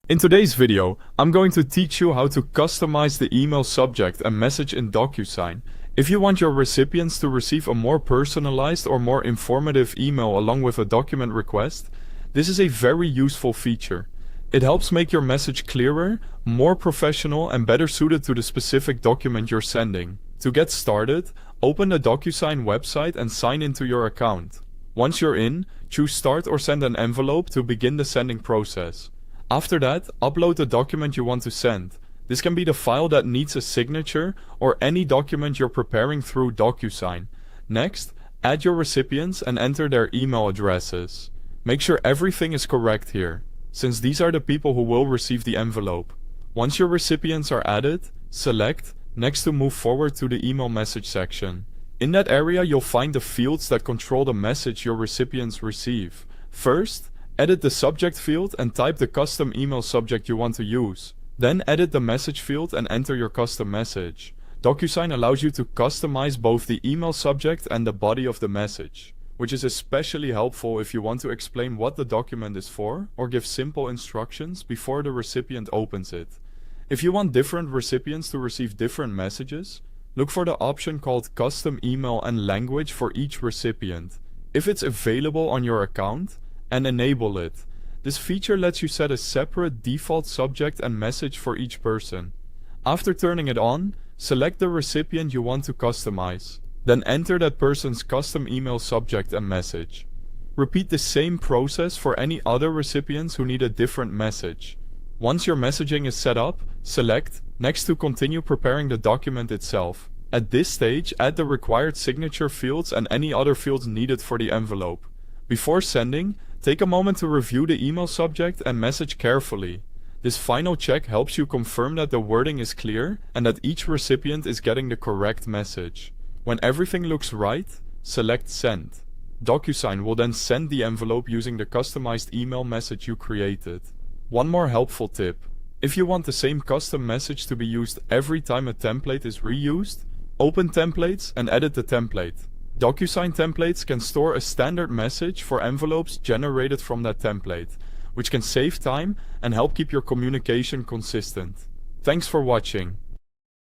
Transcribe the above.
In today's video, I'm going to teach you how to customize the email subject and message in DocuSign. If you want your recipients to receive a more personalized or more informative email along with a document request, this is a very useful feature. It helps make your message clearer, more professional, and better suited to the specific document you're sending. To get started, open the DocuSign website and sign into your account. Once you're in, choose Start or Send an envelope to begin the sending process. After that, upload the document you want to send. This can be the file that needs a signature or any document you're preparing through DocuSign. Next, add your recipients and enter their email addresses. Make sure everything is correct here, since these are the people who will receive the envelope. Once your recipients are added, select Next to move forward to the email message section. In that area, you'll find the fields that control the message your recipients receive. First, edit the subject field and type the custom email subject you want to use. Then edit the message field and enter your custom message. DocuSign allows you to customize both the email subject and the body of the message, which is especially helpful if you want to explain what the document is for or give simple instructions before the recipient opens it. If you want different recipients to receive different messages, look for the option called Custom Email and Language for each recipient. If it's available on your account, and enable it. This feature lets you set a separate default subject and message for each person. After turning it on, select the recipient you want to customize. Then enter that person's custom email subject and message. Repeat the same process for any other recipients who need a different message. Once your messaging is set up, select Next to continue preparing the document itself. At this stage, add the required signature fields and any other fields needed for the envelope. Before sending, take a moment to review the email subject and message carefully. This final check helps you confirm that the wording is clear and that each recipient is getting the correct message. When everything looks right, select Send. DocuSign will then send the envelope using the customized email message you created. One more helpful tip. If you want the same custom message to be used every time a template is reused, open Templates and edit the template. DocuSign templates can store a standard message for envelopes generated from that template, which can save time and help keep your communication consistent. Thanks for watching.